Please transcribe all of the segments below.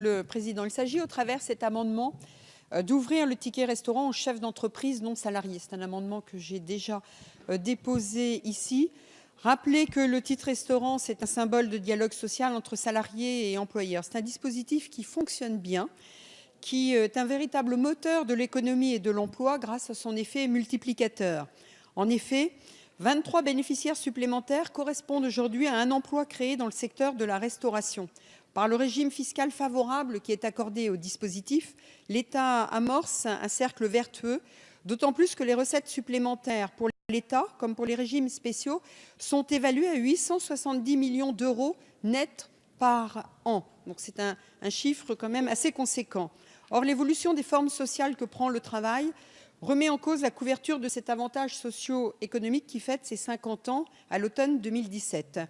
le Président. Il s'agit, au travers de cet amendement, d'ouvrir le ticket restaurant aux chefs d'entreprise non salariés. C'est un amendement que j'ai déjà déposé ici. Rappeler que le titre restaurant, c'est un symbole de dialogue social entre salariés et employeurs. C'est un dispositif qui fonctionne bien, qui est un véritable moteur de l'économie et de l'emploi grâce à son effet multiplicateur. En effet, 23 bénéficiaires supplémentaires correspondent aujourd'hui à un emploi créé dans le secteur de la restauration. Par le régime fiscal favorable qui est accordé au dispositif, l'État amorce un cercle vertueux, d'autant plus que les recettes supplémentaires pour l'État, comme pour les régimes spéciaux, sont évaluées à 870 millions d'euros nets par an. Donc c'est un chiffre quand même assez conséquent. Or, l'évolution des formes sociales que prend le travail remet en cause la couverture de cet avantage socio-économique qui fête ses 50 ans à l'automne 2017.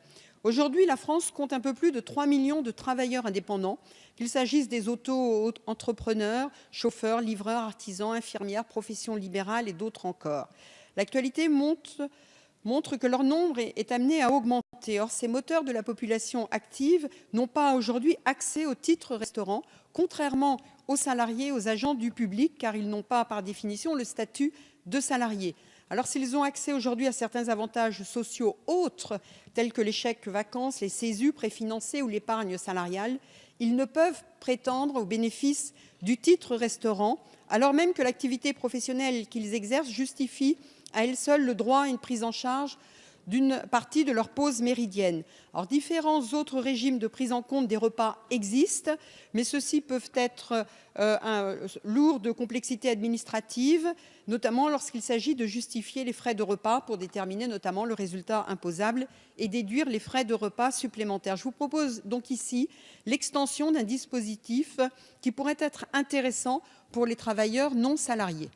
Aujourd'hui, la France compte un peu plus de 3 millions de travailleurs indépendants, qu'il s'agisse des auto-entrepreneurs, chauffeurs, livreurs, artisans, infirmières, professions libérales et d'autres encore. L'actualité montre que leur nombre est amené à augmenter. Or, ces moteurs de la population active n'ont pas aujourd'hui accès au titre restaurant, contrairement aux salariés, aux agents du public, car ils n'ont pas, par définition, le statut de salarié. Alors, s'ils ont accès aujourd'hui à certains avantages sociaux autres, tels que les chèques vacances, les CESU préfinancés ou l'épargne salariale, ils ne peuvent prétendre au bénéfice du titre restaurant, alors même que l'activité professionnelle qu'ils exercent justifie à elle seule le droit à une prise en charge d'une partie de leur pause méridienne. Alors, différents autres régimes de prise en compte des repas existent, mais ceux-ci peuvent être lourds de complexité administrative, notamment lorsqu'il s'agit de justifier les frais de repas pour déterminer notamment le résultat imposable et déduire les frais de repas supplémentaires. Je vous propose donc ici l'extension d'un dispositif qui pourrait être intéressant pour les travailleurs non salariés.